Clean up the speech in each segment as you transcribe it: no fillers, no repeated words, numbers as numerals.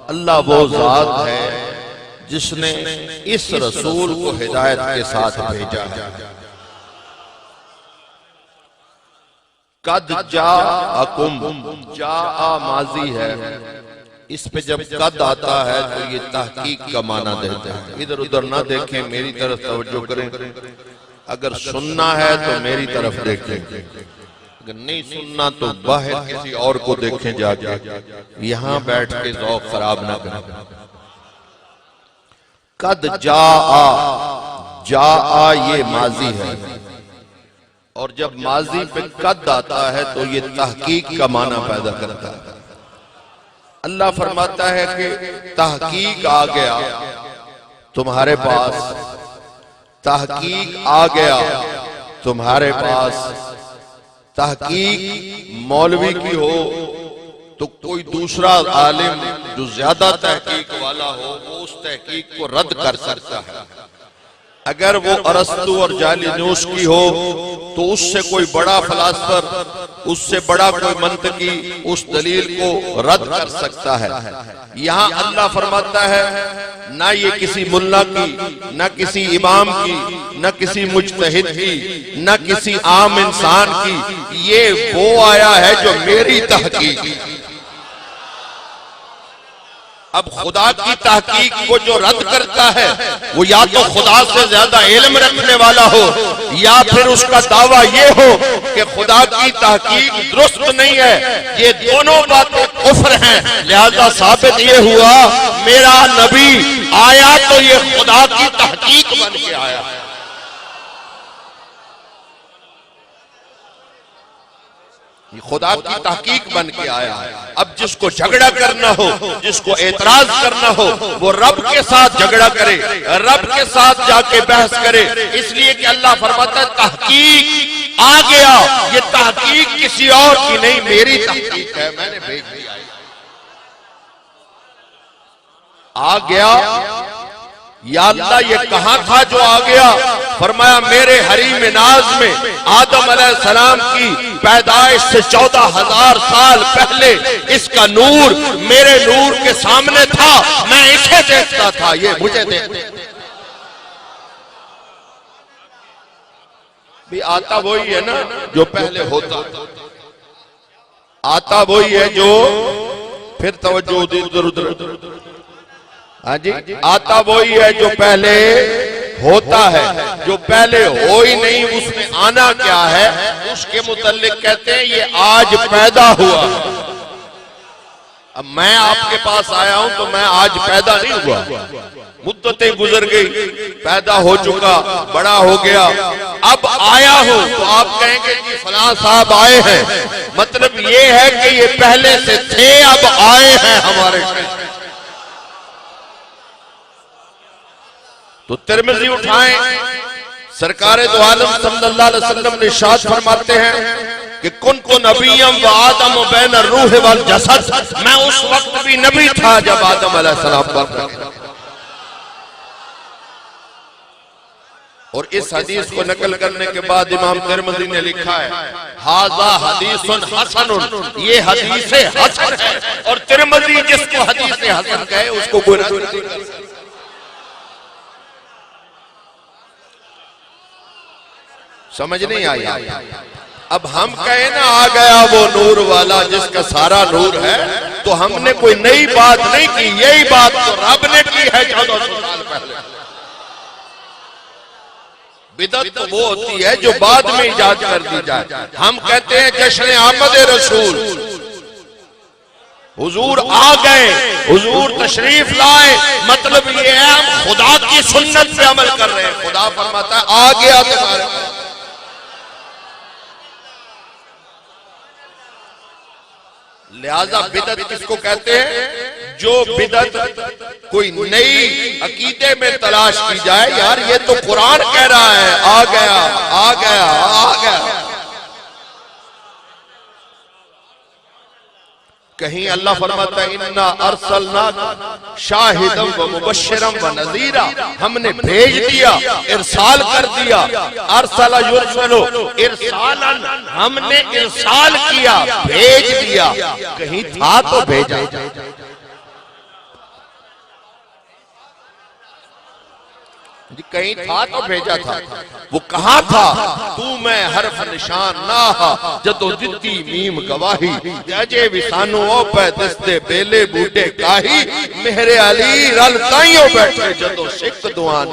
अल्लाह वो जात है जिसने इस रसूल को हिदायत के साथ भेजा है। कद जाअकुम, जाआ माजी है, इस पे जब कद आता है तो ये तहकीक का माना देता है। इधर उधर ना देखें, मेरी तरफ तवज्जो करें। अगर सुनना है तो मेरी तरफ देखें, अगर नहीं सुनना तो बाहर किसी और को देखें जाके, यहां बैठ के ज़ौक़ खराब ना करें। कद जाआ, जाआ ये माजी है, और जब माजी पे कद आता है तो ये तहकीक का माना पैदा करता है। अल्लाह फरमाता है कि तहकीक आ गया तुम्हारे पास, तहकीक आ गया तुम्हारे पास। तहकीक मौलवी की हो तो कोई दूसरा आलिम जो ज्यादा तहकीक वाला हो वो उस तहकीक को रद्द कर सकता है। अगर वो अरस्तु और जालिनूस की हो तो उससे कोई बड़ा फलासफर, उससे बड़ा कोई मंतकी उस दलील को रद्द कर सकता है। यहाँ अल्लाह फरमाता है ना ये किसी मुल्ला की, न किसी इमाम की, न किसी मुज्तहिद की, न किसी आम इंसान की, ये वो आया है जो मेरी तहकीक। अब खुदा की तहकीक को जो रद्द करता है वो या तो खुदा से ज्यादा इल्म रखने वाला हो, या फिर उसका दावा ये हो कि खुदा की तहकीक दुरुस्त नहीं है। ये दोनों बातें कुफ्र हैं। लिहाजा साबित ये हुआ मेरा नबी आया तो ये खुदा की तहकीक बन के आया। ये खुदा की तहकीक बन के आया है। अब जिसको झगड़ा करना हो, जिसको एतराज करना हो, वो रब के साथ झगड़ा करे, रब के साथ जाके बहस करे। इसलिए कि अल्लाह फरमाता है तहकीक आ गया, ये तहकीक किसी और की नहीं, मेरी तहकीक है, मैंने भेज दिया। आ गया या अल्लाह ये कहां था जो आ गया? फरमाया मेरे हरीम नाज में आदम अलैहिस्सलाम की पैदाइश से 14,000 साल पहले इसका नूर मेरे नूर के सामने था, मैं इसे देखता था, ये मुझे देखता। भी आता वही है ना जो पहले होता, आता वही है जो फिर तवज्जो इधर उधर। हाँ जी, आता वही है जो पहले होता है, जो पहले हो ही नहीं उसमें आना क्या है, उसके मुतल्लिक कहते हैं ये आज पैदा हुआ। अब मैं आपके पास आया हूं तो मैं आज पैदा नहीं हुआ, मुद्दतें गुजर गई, पैदा हो चुका, बड़ा हो गया, अब आया हूं तो आप कहेंगे कि फलां साहब आए हैं। मतलब ये है कि ये पहले से थे, अब आए हैं हमारे। तो तिरमिज़ी उठाएं, सरकारे दो आलम सल्लल्लाहु अलैहि वसल्लम ने इरशाद फरमाते हैं कि कुन्तु नबिय्यम व आदम बैन रूह वल जसद, मैं उस वक्त भी नबी था जब आदम अलैहिस्सलाम पर। और इस हदीस को नकल करने के बाद इमाम तिरमिज़ी ने लिखा है हाज़ा हदीसुन हसनुन, ये हदीस हसन है। और तिरमिज़ी जिसको हदीस हसन कहे उसको बुरा नहीं कर सकता। समझ नहीं आई? अब हम कहे ना आ गया वो नूर वाला जिसका सारा नूर है, तो हमने कोई नई बात नहीं की, यही बात तो रब ने की है 1400 साल पहले। बिदअत तो वो होती है जो बाद में इजाद कर दी जाए। हम कहते हैं जश्न आमद रसूल, हुजूर आ गए, हुजूर तशरीफ लाए, मतलब ये है हम खुदा की सुन्नत पे अमल कर रहे हैं। खुदा फरमाता है आ गया तुम्हारे। लिहाजा बिदअत किसको कहते हैं? जो बिदअत कोई नई अकीदे में तलाश की जाए, यार ये तो कुरान कह रहा है आ गया आ गया आ गया। कहीं अल्लाह फरमाता है इन्ना अरसलना शाहिदम व मुबश्शिरम व नज़ीरा, हमने भेज दिया, इरसाल कर दिया। अरसला युरसलो इरसालन, हमने इरसाल किया, भेज दिया। कहीं था तो भेजा। जी कहीं था तो भेजा था, वो कहाँ था? तू मैं हरफ निशान ना जदों दित्ती मीम गवाही, अजे विसानू ओ पै दस्ते बेले बूटे काही, मेरे अली रल ताइयों बैठे जदों सिख दुआन।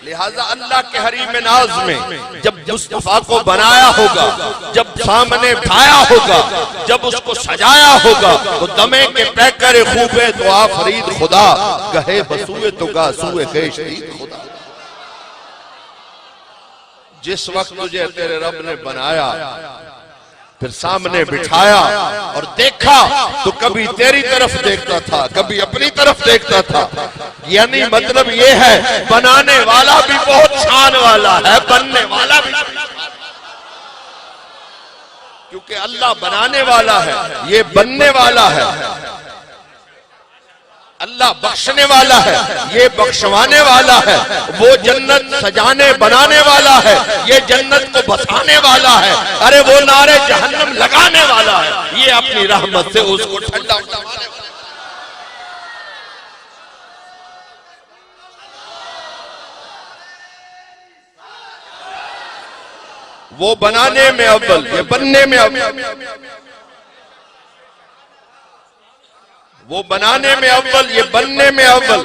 लिहाजा अल्लाह के हरीम नाज में जब मुस्तफा को बनाया होगा, जब सामने उठाया होगा, जब उसको सजाया होगा, तो दमे के पैकर खूबे तो आफरीद खुदा, कहे बसूए तो गासूए खेशतीद खुदा। जिस वक्त तुझे तेरे रब ने बनाया, फिर सामने बिठाया और देखा, तो कभी तेरी तरफ देखता था, कभी अपनी तरफ देखता था। यानी मतलब ये है बनाने वाला भी बहुत शान वाला है, बनने वाला भी, क्योंकि अल्लाह बनाने वाला है, ये बनने वाला है। अल्लाह बख्शने वाला है, ये बख्शवाने वाला है। वो जन्नत सजाने बनाने वाला है, ये जन्नत को बसाने वाला है। अरे वो नारे जहन्नम लगाने वाला है, ये अपनी रहमत से उसको ठंडा उठाने वाला है। वो बनाने में अव्वल, ये बनने में अव्वल। वो बनाने में अव्वल, ये बनने में अव्वल।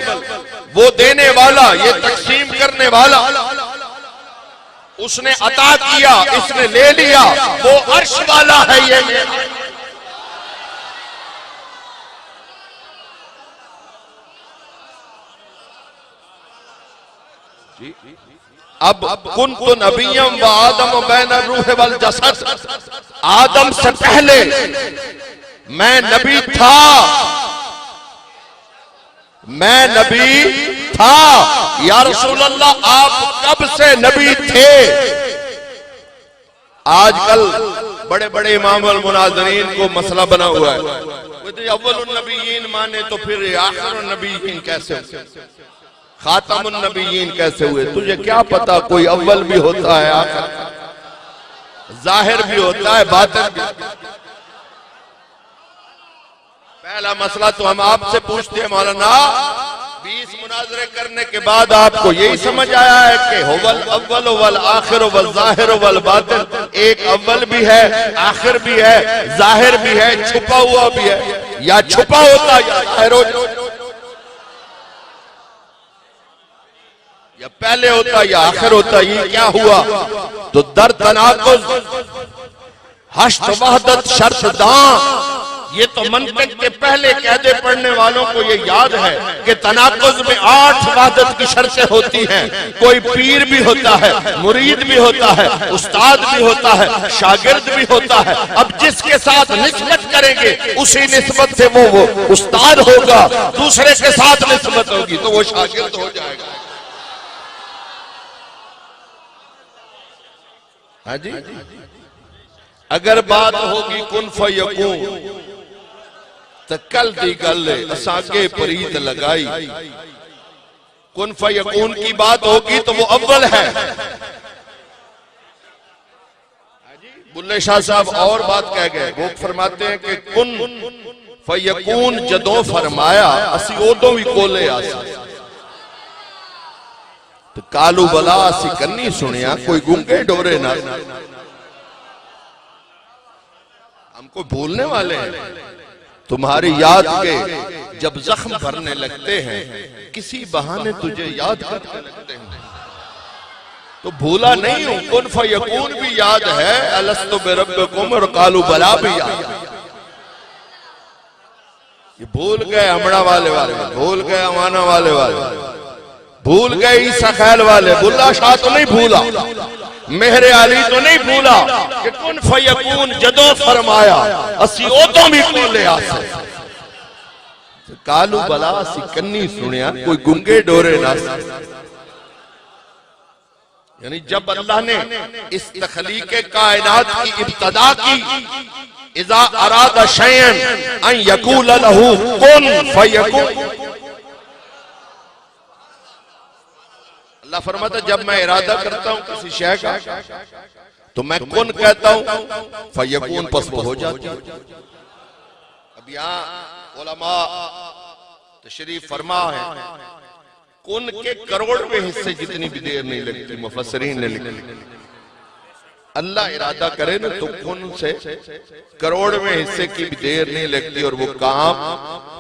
वो देने वाला, ये तकसीम करने वाला। उसने अता किया, इसने ले लिया। वो अर्श वाला है, ये अब कुन तो नबियम व आदम बैन रूह वल जसद, आदम से पहले मैं नबी था, मैं नबी था। या रसूल अल्लाह आप कब से नबी थे? आजकल बड़े बड़े इमाम अल मुनाज़रीन को मसला बना हुआ है, अव्वलुन नबीयीन माने तो फिर आखिरुन नबीयीन कैसे हुए, खातमुन नबीयीन कैसे हुए? तुझे क्या पता, कोई अव्वल भी होता है, आखिर जाहिर भी होता है, बातिन भी। पहला मसला तो हम आपसे पूछते हैं मौलाना, 20 मुनाजरे करने के बाद आपको यही समझ आया है कि हुवल अव्वल वल आखिर वल जाहिर वल बातिन, एक अव्वल भी है, आखिर भी है, जाहिर भी है, छुपा हुआ भी है, या छुपा होता या जाहिर हो, या पहले होता या आखिर होता। ये क्या हुआ? तो दर तनाकुज़ हश्त वहदत शर्त दां, ये तो मंतक के पहले कायदे पढ़ने वालों को ये याद है कि तनाकुज़ में 8 वहदत की शर्तें होती हैं। कोई पीर भी होता है, मुरीद भी होता है, उस्ताद भी होता है, शागिर्द भी होता है। अब जिसके साथ निस्बत करेंगे उसी निस्बत से वो उस्ताद होगा, दूसरे के साथ निस्बत होगी तो वो शागिर्द हो जाएगा। हाँ जी, अगर बात होगी कुन फयकून, तो कल दी गल असागे परीत लगाई। कुन फयकून की बात होगी तो वो अव्वल है। बुल्ले शाह साहब और बात कह गए, वो फरमाते हैं कि कुन फयकून जदों फरमाया असी उदों भी कोले आसा, तो कालू बला असी कन्नी सुनिया, कोई गूंगे डोरे ना। हमको भूलने वाले हैं, तुम्हारी याद के जब जख्म भरने लगते हैं, किसी बहाने तुझे याद करने लगते हैं, तो भूला नहीं हूं। कुन फयकून भी याद है, अलस्तु बिरब्बिकुम और कालू बला भी याद है। ये भूल गए अमड़ा वाले, भूल गए अमाना वाले, भूल गए ईसा खैल वाले। बुल्ला शाह तो नहीं भूला, मेहरे अली तो नहीं भूला कि कुन फयकून जदों फरमाया असी उदों भी कोले आसे, कालू बला असी कन्नी सुनिया, कोई गुंगे डोरे ना। यानी जब अल्लाह ने इस तखलीक कायनात की इब्तदा की, इज़ा अरादा शयअन अन यकूल लहू कुन फयकून, अल्लाह फरमाता जब मैं इरादा करता हूं किसी शय का तो मैं कुन कहता हूं फयकून पस वो हो जाती है। अब यहाँ उलमा तशरीफ फरमा है कुन के करोड़वें हिस्से जितनी भी देर नहीं लगती, मुफस्सिरीन ने लिखा अल्लाह इरादा करे ना तो कुन से करोड़वें हिस्से की भी देर नहीं लगती और वो काम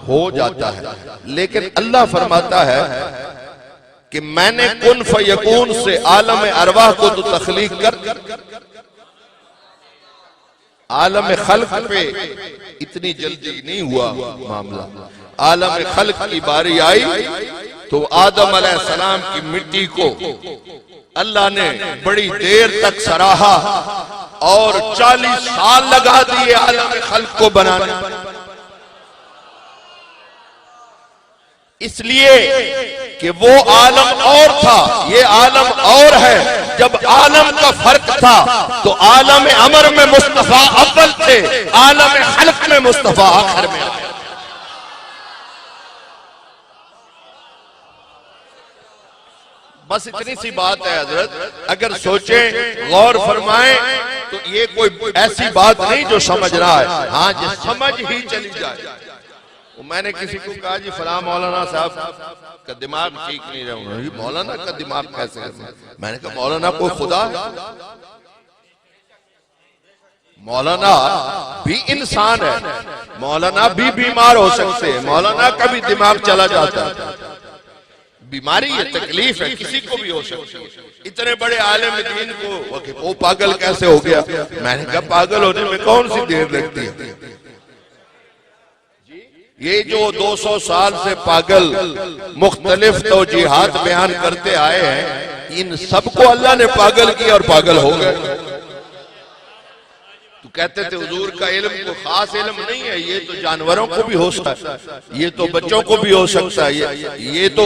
हो जाता है। लेकिन अल्लाह फरमाता है कि मैंने कुन फयकून से आलम अरवाह को तो तख्लीक कर, आलम खल्क पे इतनी जल्दी नहीं हुआ मामला। आलम खल्क की बारी आई तो आदम अलैहिस्सलाम की मिट्टी को अल्लाह ने बड़ी देर तक सराहा और 40 साल लगा दिए आलम खल्क को बनाने। इसलिए कि वो आलम और था, ये आलम और है। जब आलम का फर्क था तो आलम अमर में मुस्तफा अव्वल थे, आलम खल्क में मुस्तफा आखिर में आए। बस इतनी सी बात है हजरत, अगर सोचें गौर फरमाएं तो ये कोई ऐसी बात नहीं जो समझ रहा है, हाँ जो समझ ही चली जाए। मैंने किसी को कहा जी फला मौलाना साहब का दिमाग ठीक नहीं रहा, मौलाना का दिमाग कैसे है? मैंने कहा मौलाना कोई खुदा है? मौलाना भी इंसान है, मौलाना भी बीमार हो सकते हैं, मौलाना का भी दिमाग चला जाता है। बीमारी है, तकलीफ है, किसी को भी हो सकती है। इतने बड़े आलिम दीन को वो पागल कैसे हो गया? मैंने कहा पागल होने में कौन सी देर लगती है? ये जो 200 साल से पागल मुख्तलिफ तौजीहात बयान करते आए हैं, इन सबको अल्लाह ने पागल किया और पागल हो गए। तो कहते थे हुजूर का इल्म तो खास इल्म नहीं है, ये तो जानवरों को भी हो सकता है, ये तो बच्चों को भी हो सकता है, ये तो